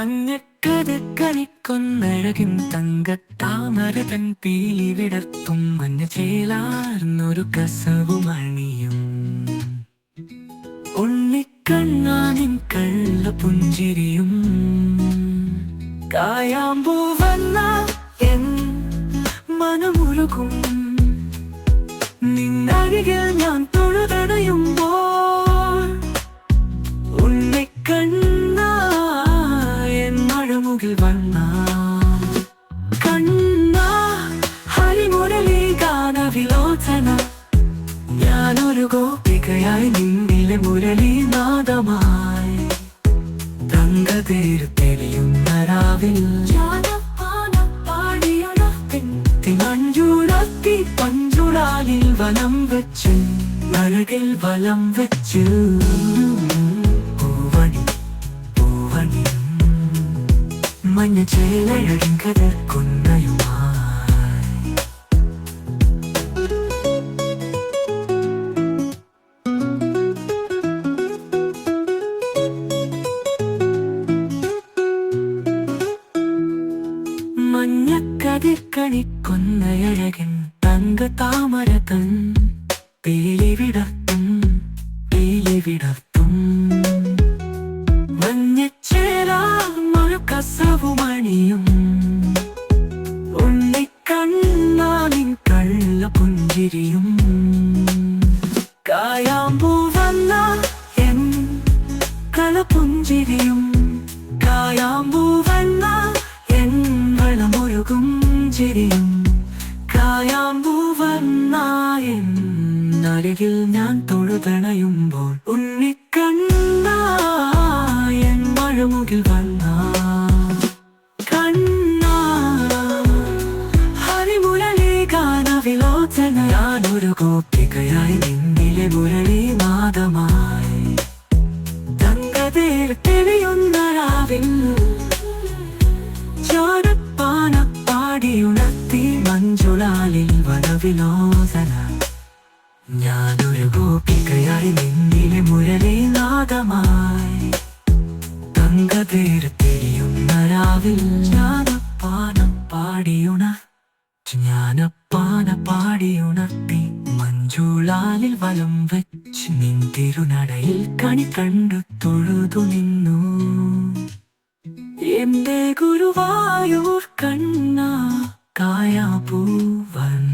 മഞ്ഞക്കരുക്കണിക്കൊന്നഴകിൻ തങ്കത്താമരതൻ പീലി വിടർത്തും മഞ്ഞ ചേലാർന്നൊരു കസവുമണിയും ഉണ്ണിക്കണ്ണാനിൻ കള്ള പുഞ്ചിരിയും കായാമ്പൂ വന്ന എൻ മനമുരുകും നിന്നരികിൽ ഞാൻ തൊഴുതടയുമ്പോൾ ഉണ്ണിക്കണ്ണ എൻ മഴമുകിൽ വന്ന കണ്ണ ഹരിമുരളി ഗാനവിലോചന ഞാനൊരു ഗോപികയായി നിന്നിലെ മുരളീനാദമായി തങ്കതേർ തെളിയുന്ന രാവിൽ മഞ്ജുളത്തി പഞ്ചുളാലിൽ വലം വെച്ച് അഴകിൽ വലം വെച്ച് പൂവണി പൂവണി മഞ്ഞ ചേലഴകിൻ കതിർക്കൊന്നയുമായി മഞ്ഞക്കതിർക്കണിക്കൊന്നയഴകൻ തങ്ക താമരതൻ പീലി വിടർത്തും മഞ്ഞച്ചേരാമൊരു കസവുമണിയും ഉണ്ണിക്കണ്ണാനിൻ കള്ള പുഞ്ചിരിയും കായാമ്പൂ വന്ന എൻ കളപുഞ്ചിരിയും കായാമ്പൂ വന്ന എൻ വളമൊരുകും ചിരിയും കായാമ്പൂ വന്ന എൻ അരികിൽ ഞാൻ തൊഴുതണയുമ്പോൾ ഉണ്ണിക്കണ്ണ എൻ മഴമുകിൽ വന്ന കണ്ണ ഹരിമുരളി ഗാനവിലോചന ഞാനൊരു ഗോപികയായി നിന്നിലെ മുരളീനാദമായി തങ്കതേർ തെളിയുന്ന രാവിൽ പാടിയുണർത്തി മഞ്ജുളാലിൽ വനവിലോചന ഞാനൊരു ഗോപികയായി നിന്നിലെ മുരളീനാദമായി തങ്കതേർ തെളിയുന്ന രാവിൽ ജ്ഞാനപ്പാനം പാടിയുണർത്തി മഞ്ജുളാലിൽ വലം വെച്ച് നിൻ തിരുനടയിൽ കണി കണ്ടു തൊഴുതു നിന്നു എന്റെ ഗുരുവായൂർ കണ്ണ കായാപൂവൻ